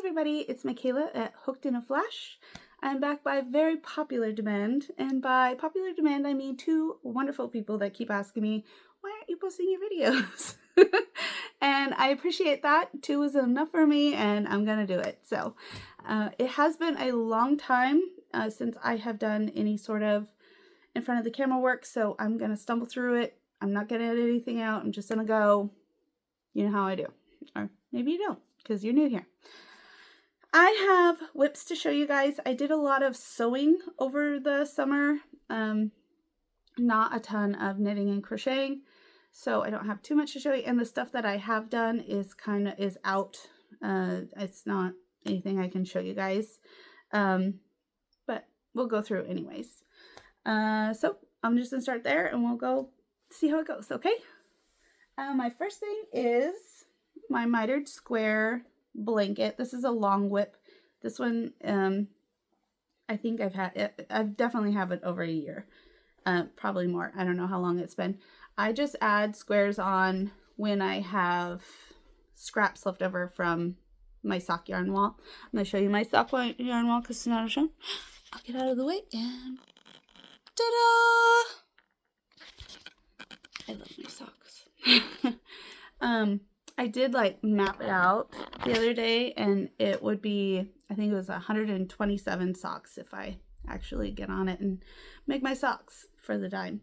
everybody, it's Michaela at Hooked in a Flash. I'm back by very popular demand, and by popular demand I mean two wonderful people that keep asking me, why aren't you posting your videos? And I appreciate that. Two is enough for me, and I'm gonna do it. So it has been a long time since I have done any sort of in front of the camera work, so I'm gonna stumble through it. I'm not gonna edit anything out. I'm just gonna go, you know how I do. Or maybe you don't, because you're new here. I have whips to show you guys. I did a lot of sewing over the summer, not a ton of knitting and crocheting, so I don't have too much to show you. And the stuff that I have done is out. It's not anything I can show you guys, but we'll go through anyways. So I'm just gonna start there, and we'll go see how it goes. Okay. My first thing is my mitered square blanket. This is a long whip. This one, I think I've definitely have it over a year, probably more. I don't know how long it's been. I just add squares on when I have scraps left over from my sock yarn wall. I'm going to show you my sock yarn wall because it's not a show. I'll get out of the way and ta-da! I love my socks. I did like map it out the other day, and it would be, I think it was 127 socks if I actually get on it and make my socks for the dime.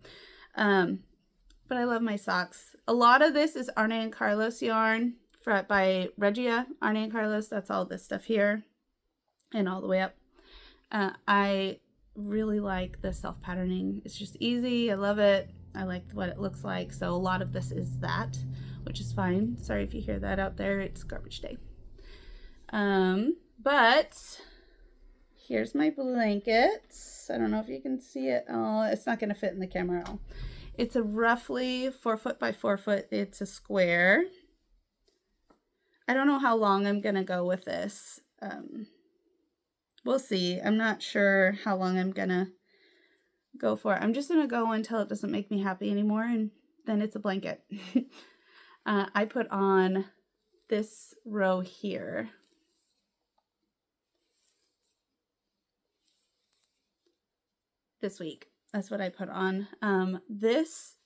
But I love my socks. A lot of this is Arne and Carlos yarn by Regia. Arne and Carlos, that's all this stuff here and all the way up. I really like the self-patterning. It's just easy. I love it. I like what it looks like. So a lot of this is that, which is fine. Sorry if you hear that out there. It's garbage day. But here's my blankets. I don't know if you can see it. Oh, it's not going to fit in the camera at all. It's a roughly 4 foot by 4 foot. It's a square. I don't know how long I'm going to go with this. We'll see. I'm not sure how long I'm going to go for it. I'm just going to go until it doesn't make me happy anymore, and then it's a blanket. I put on this row here. This week. That's what I put on. This,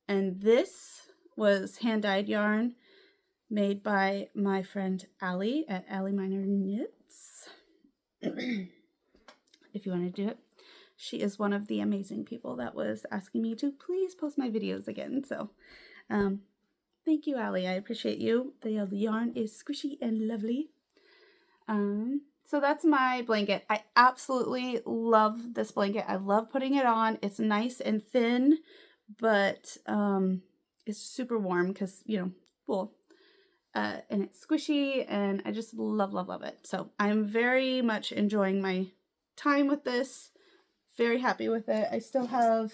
and this was hand-dyed yarn made by my friend Allie at Allie Miner Knits. If you want to do it. She is one of the amazing people that was asking me to please post my videos again. So thank you, Allie. I appreciate you. The yarn is squishy and lovely. So that's my blanket. I absolutely love this blanket. I love putting it on. It's nice and thin, but it's super warm because, you know, wool. And it's squishy, and I just love, love, love it. So I'm very much enjoying my time with this. Very happy with it. I still have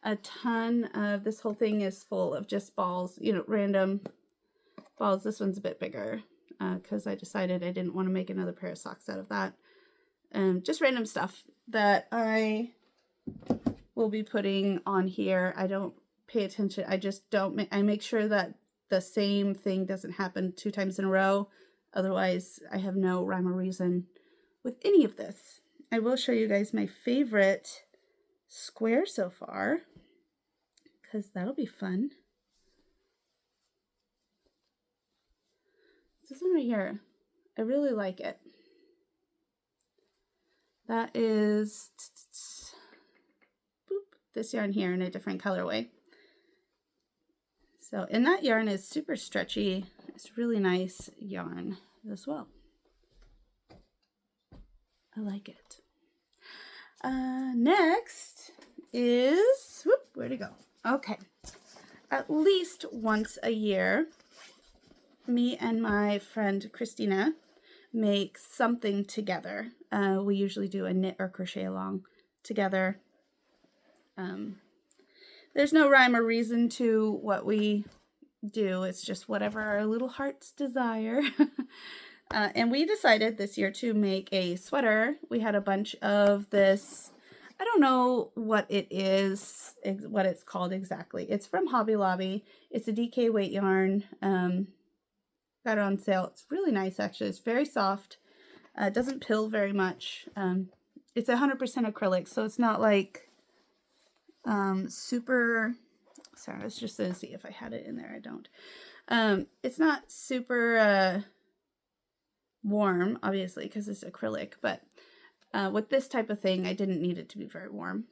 a ton of, this whole thing is full of just balls, you know, random balls. This one's a bit bigger because I decided I didn't want to make another pair of socks out of that. Just random stuff that I will be putting on here. I don't pay attention. I just don't, I make sure that the same thing doesn't happen 2 times in a row. Otherwise, I have no rhyme or reason with any of this. I will show you guys my favorite square so far, because that'll be fun. This one right here. I really like it. That is this yarn here in a different colorway. So, and that yarn is super stretchy. It's really nice yarn as well. I like it. Next is, where'd it go? Okay. At least once a year, me and my friend Christina make something together. We usually do a knit or crochet along together. There's no rhyme or reason to what we do. It's just whatever our little hearts desire. And we decided this year to make a sweater. We had a bunch of this, I don't know what it is, what it's called exactly. It's from Hobby Lobby. It's a DK weight yarn. Got it on sale. It's really nice, actually. It's very soft. It doesn't pill very much. It's 100% acrylic, so it's not like super... Sorry, I was just going to see if I had it in there. I don't. It's not super warm, obviously, because it's acrylic, but with this type of thing, I didn't need it to be very warm.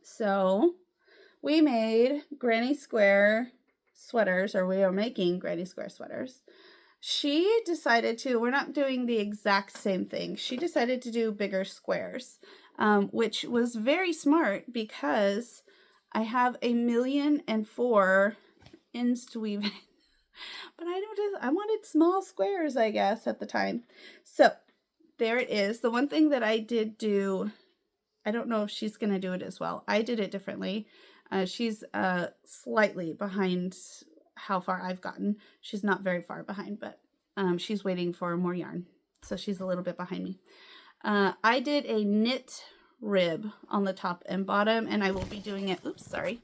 So we made Granny Square sweaters, or we are making Granny Square sweaters. She decided to, we're not doing the exact same thing. She decided to do bigger squares, which was very smart because I have 1,000,004 ends to weave in. But I wanted small squares, I guess, at the time. So there it is. The one thing that I did do, I don't know if she's going to do it as well. I did it differently. She's slightly behind how far I've gotten. She's not very far behind, but she's waiting for more yarn. So she's a little bit behind me. I did a knit rib on the top and bottom, and I will be doing it, oops, sorry.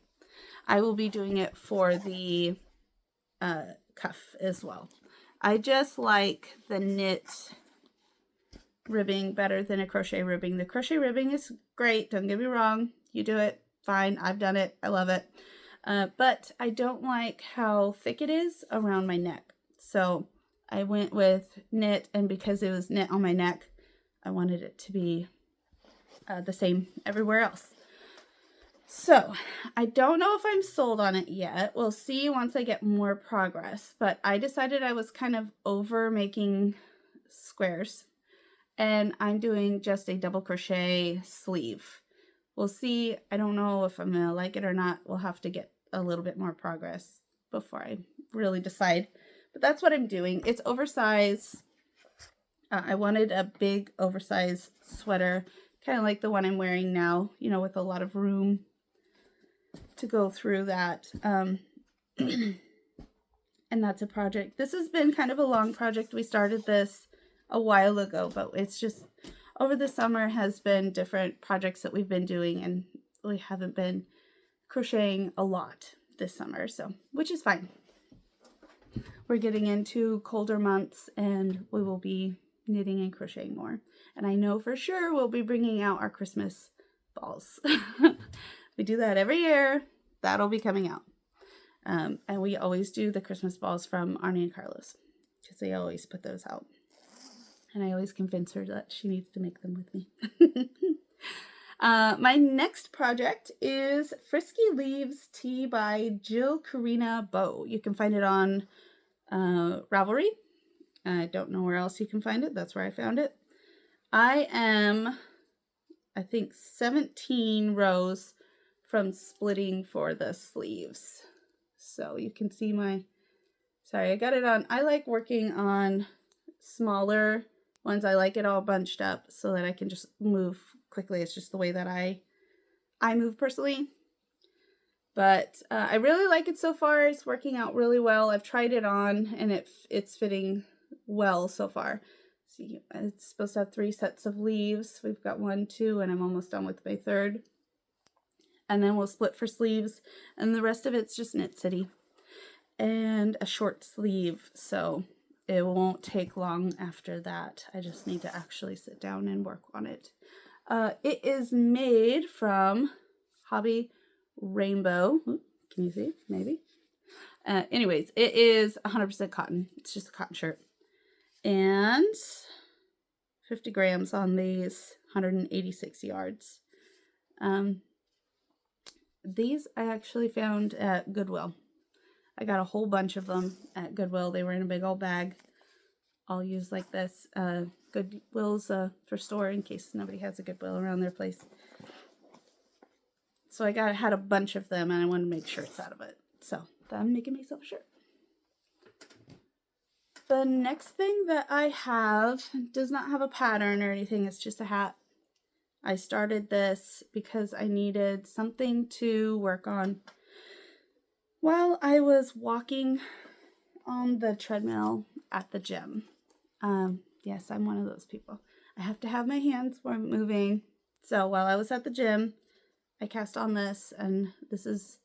I will be doing it for the cuff as well. I just like the knit ribbing better than a crochet ribbing. The crochet ribbing is great, don't get me wrong. You do it, fine. I've done it. I love it. But I don't like how thick it is around my neck. So I went with knit, and because it was knit on my neck, I wanted it to be the same everywhere else. So I don't know if I'm sold on it yet. We'll see once I get more progress, but I decided I was kind of over making squares, and I'm doing just a double crochet sleeve. We'll see. I don't know if I'm gonna like it or not. We'll have to get a little bit more progress before I really decide, but that's what I'm doing. It's oversized. I wanted a big oversized sweater, kind of like the one I'm wearing now, you know, with a lot of room to go through that. And that's a project. This has been kind of a long project. We started this a while ago, but it's just over the summer has been different projects that we've been doing, and we haven't been crocheting a lot this summer, so which is fine. We're getting into colder months, and we will be knitting and crocheting more. And I know for sure we'll be bringing out our Christmas balls. We do that every year. That'll be coming out. And we always do the Christmas balls from Arnie and Carlos, because they always put those out. And I always convince her that she needs to make them with me. My next project is Frisky Leaves Tea by Jill Karina Bow. You can find it on Ravelry. I don't know where else you can find it. That's where I found it. I am, I think, 17 rows from splitting for the sleeves. So you can see my, sorry, I got it on, I like working on smaller ones. I like it all bunched up so that I can just move quickly. It's just the way that I move personally. But I really like it so far. It's working out really well. I've tried it on, and it's fitting well so far. See, it's supposed to have 3 sets of leaves. We've got 1, 2, and I'm almost done with my 3rd. And then we'll split for sleeves, and the rest of it's just Knit City and a short sleeve, so it won't take long after that. I just need to actually sit down and work on it. It is made from Hobby Rainbow. Ooh, can you see? Maybe. Anyways, it is 100% cotton. It's just a cotton shirt. And 50 grams on these, 186 yards. These I actually found at Goodwill. I got a whole bunch of them at Goodwill. They were in a big old bag, all used like this. Goodwill's for store in case nobody has a Goodwill around their place. So I had a bunch of them, and I wanted to make shirts out of it. So I'm making myself a shirt. The next thing that I have does not have a pattern or anything. It's just a hat. I started this because I needed something to work on while I was walking on the treadmill at the gym. Yes, I'm one of those people. I have to have my hands while I'm moving. So while I was at the gym, I cast on this, and this is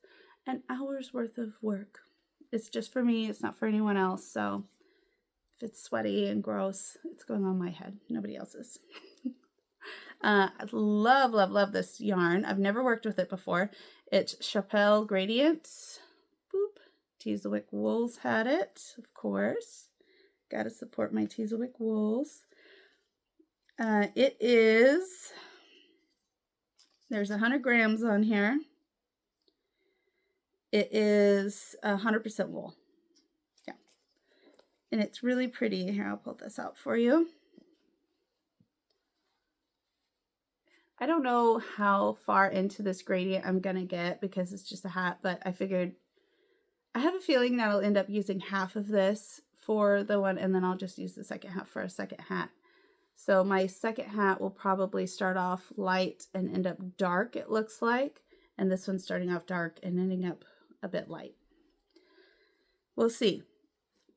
an hour's worth of work. It's just for me. It's not for anyone else. So if it's sweaty and gross, it's going on my head, nobody else's. I love, love, love this yarn. I've never worked with it before. It's Chapelle Gradients. Boop. Teaselwick Wools had it, of course. Got to support my Teaselwick Wools. It is, there's 100 grams on here. It is 100% wool. Yeah. And it's really pretty. Here, I'll pull this out for you. I don't know how far into this gradient I'm going to get because it's just a hat, but I figured, I have a feeling that I'll end up using half of this for the one, and then I'll just use the second half for a second hat. So my second hat will probably start off light and end up dark, it looks like, and this one's starting off dark and ending up a bit light. We'll see.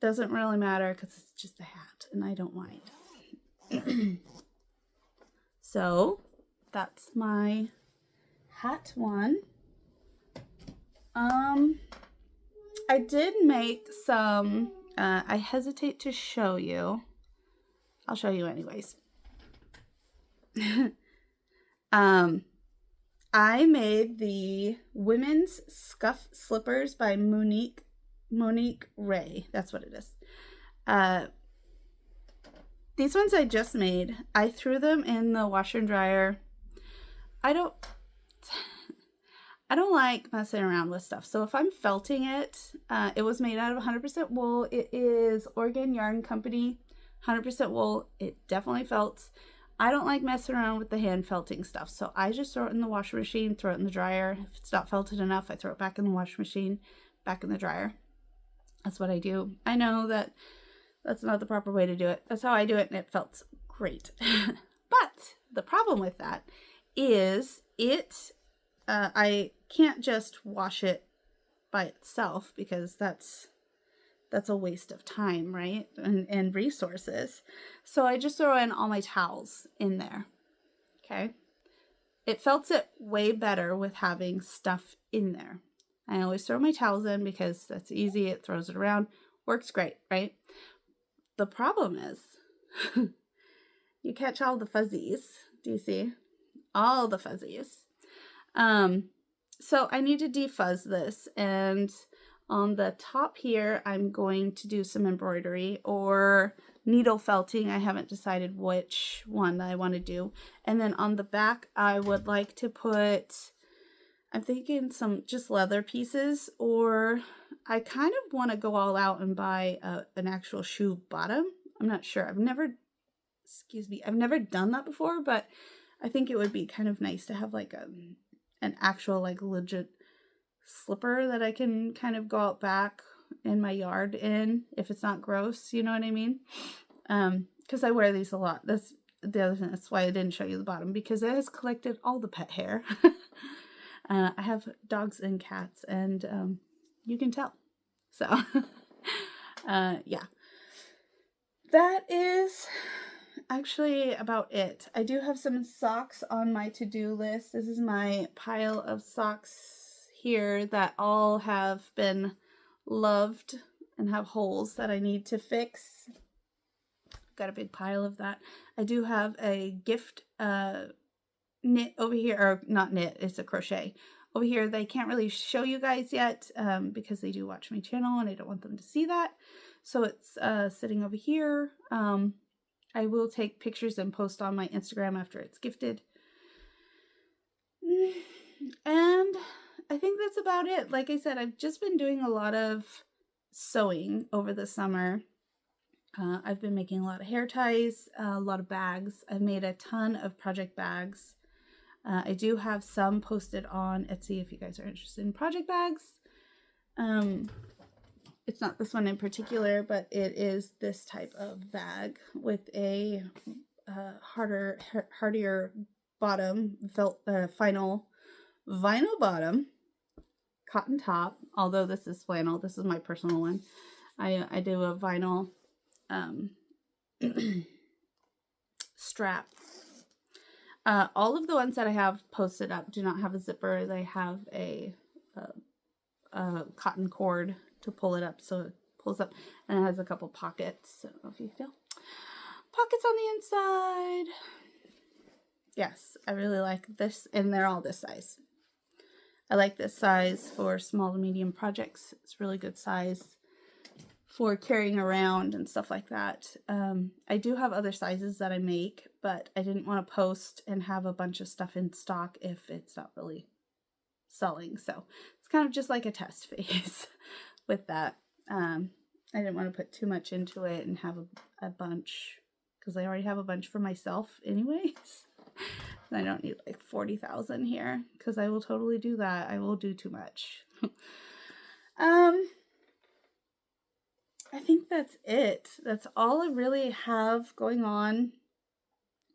Doesn't really matter because it's just a hat and I don't mind. So that's my hat one. I did make some, I hesitate to show you. I'll show you anyways. I made the women's scuff slippers by Monique Ray. That's what it is. These ones I just made. I threw them in the washer and dryer. I don't like messing around with stuff. So if I'm felting it, it was made out of 100% wool. It is Oregon Yarn Company, 100% wool. It definitely felts. I don't like messing around with the hand felting stuff. So I just throw it in the washing machine, throw it in the dryer. If it's not felted enough, I throw it back in the washing machine, back in the dryer. That's what I do. I know that that's not the proper way to do it. That's how I do it, and it felt great. But the problem with that is I can't just wash it by itself because that's a waste of time, right? And resources. So I just throw in all my towels in there. Okay. It felts it way better with having stuff in there. I always throw my towels in because that's easy. It throws it around. Works great, right? The problem is you catch all the fuzzies. Do you see? All the fuzzies. So I need to defuzz this, and on the top here, I'm going to do some embroidery or needle felting. I haven't decided which one I want to do. And then on the back, I would like to put, I'm thinking some just leather pieces, or I kind of want to go all out and buy an actual shoe bottom. I'm not sure. I've never done that before, but I think it would be kind of nice to have like an actual like legit slipper that I can kind of go out back in my yard in if it's not gross, you know what I mean? Because I wear these a lot. That's the other thing. That's why I didn't show you the bottom, because it has collected all the pet hair. I have dogs and cats, and you can tell. So yeah, that is actually about it. I do have some socks on my to-do list. This is my pile of socks here that all have been loved and have holes that I need to fix. Got a big pile of that. I do have a gift knit over here, or not knit, it's a crochet over here. They can't really show you guys yet because they do watch my channel and I don't want them to see that. So it's sitting over here. I will take pictures and post on my Instagram after it's gifted. And I think that's about it. Like I said, I've just been doing a lot of sewing over the summer. I've been making a lot of hair ties, a lot of bags. I've made a ton of project bags. I do have some posted on Etsy if you guys are interested in project bags. It's not this one in particular, but it is this type of bag with a hardier bottom, vinyl bottom, cotton top. Although this is flannel, this is my personal one. I do a vinyl strap. All of the ones that I have posted up do not have a zipper. They have a cotton cord to pull it up, so it pulls up, and it has a couple pockets. I don't know if you can tell. Pockets on the inside. Yes, I really like this, and they're all this size. I like this size for small to medium projects. It's really good size for carrying around and stuff like that. I do have other sizes that I make, but I didn't want to post and have a bunch of stuff in stock if it's not really selling. So it's kind of just like a test phase with that. I didn't want to put too much into it and have a bunch, because I already have a bunch for myself anyways. I don't need like 40,000 here, because I will totally do that. I will do too much. I think that's it. That's all I really have going on.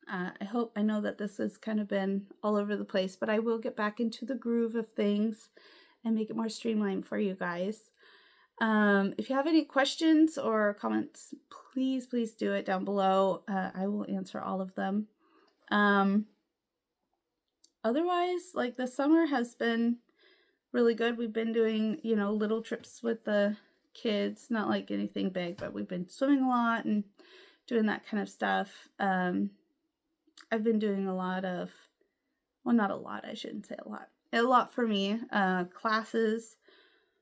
I know that this has kind of been all over the place, but I will get back into the groove of things and make it more streamlined for you guys. If you have any questions or comments, please do it down below. I will answer all of them. Otherwise, like, the summer has been really good. We've been doing, little trips with the kids, not like anything big, but we've been swimming a lot and doing that kind of stuff. I've been doing a lot of, well, not a lot, I shouldn't say a lot for me, classes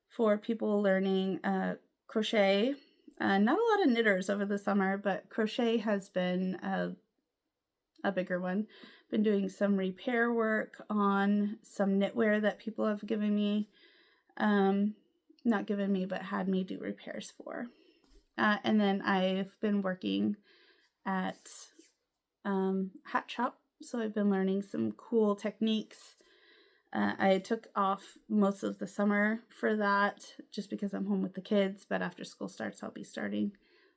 for people learning crochet. Not a lot of knitters over the summer, but crochet has been a bigger one. Been doing some repair work on some knitwear that people have given me. Not given me, but had me do repairs for. And then I've been working at Hat Shop, so I've been learning some cool techniques. I took off most of the summer for that, just because I'm home with the kids, but after school starts, I'll be starting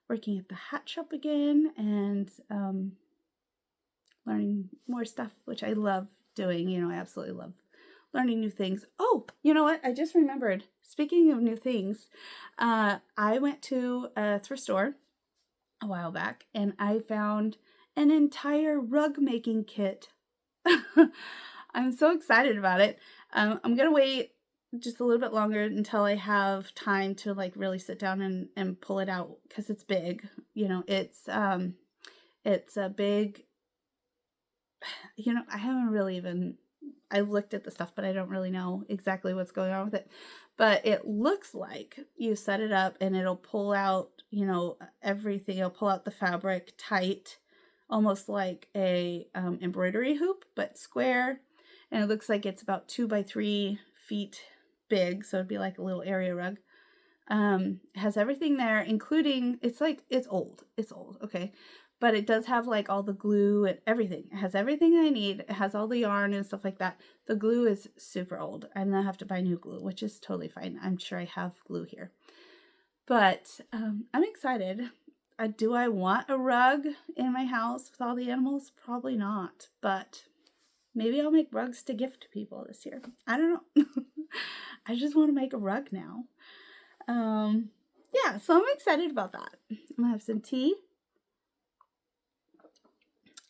working at the Hat Shop again, and learning more stuff, which I love doing. I absolutely love learning new things. Oh, you know what? I just remembered. Speaking of new things, I went to a thrift store a while back, and I found an entire rug making kit. I'm so excited about it. I'm going to wait just a little bit longer until I have time to like really sit down and pull it out, because it's big. It's a big, I haven't really even, I looked at the stuff, but I don't really know exactly what's going on with it. But it looks like you set it up and it'll pull out, everything. It'll pull out the fabric tight, almost like a embroidery hoop, but square. And it looks like it's about 2 by 3 feet big, so it'd be like a little area rug. It has everything there, including, it's old, okay? But it does have like all the glue and everything. It has everything I need. It has all the yarn and stuff like that. The glue is super old. I'm going to have to buy new glue, which is totally fine. I'm sure I have glue here. But I'm excited. Do I want a rug in my house with all the animals? Probably not. But maybe I'll make rugs to gift to people this year. I don't know. I just want to make a rug now. Yeah, so I'm excited about that. I'm going to have some tea.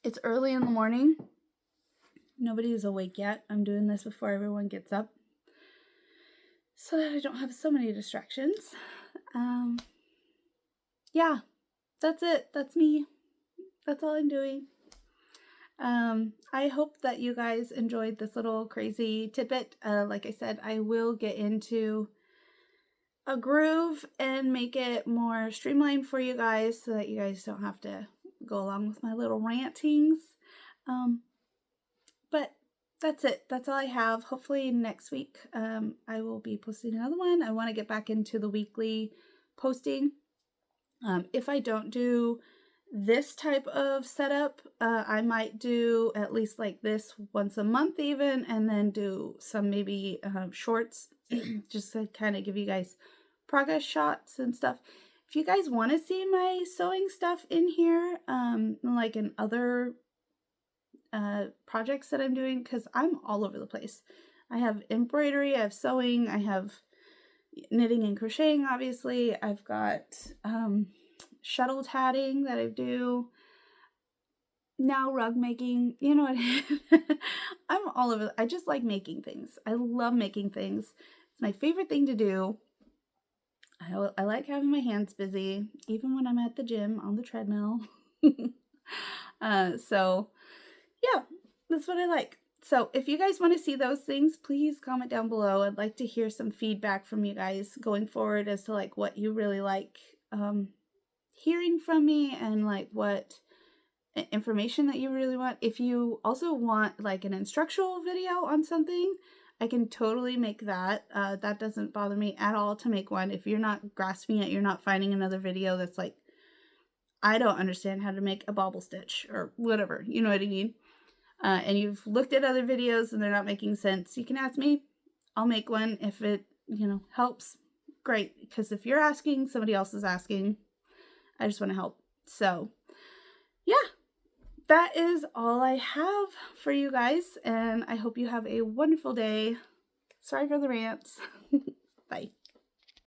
It's early in the morning. Nobody is awake yet. I'm doing this before everyone gets up, so that I don't have so many distractions. Yeah, that's it. That's me. That's all I'm doing. I hope that you guys enjoyed this little crazy tidbit. Like I said, I will get into a groove and make it more streamlined for you guys, so that you guys don't have to go along with my little rantings. But that's it. That's all I have. Hopefully next week I will be posting another one. I want to get back into the weekly posting. If I don't do this type of setup, I might do at least like this once a month even, and then do some maybe shorts just to kind of give you guys progress shots and stuff. If you guys want to see my sewing stuff in here, like in other projects that I'm doing, because I'm all over the place. I have embroidery, I have sewing, I have knitting and crocheting, obviously. I've got shuttle tatting that I do. Now rug making, I'm all over. I just like making things. I love making things. It's my favorite thing to do. I like having my hands busy, even when I'm at the gym on the treadmill. So yeah, that's what I like. So if you guys want to see those things, please comment down below. I'd like to hear some feedback from you guys going forward as to like what you really like hearing from me, and like what information that you really want. If you also want like an instructional video on something, I can totally make that. That doesn't bother me at all to make one. If you're not grasping it, you're not finding another video that's like, I don't understand how to make a bobble stitch or whatever, you know what I mean? And you've looked at other videos and they're not making sense, you can ask me. I'll make one if it, helps. Great, because if you're asking, somebody else is asking. I just want to help. So, yeah, that is all I have for you guys, and I hope you have a wonderful day. Sorry for the rants. Bye.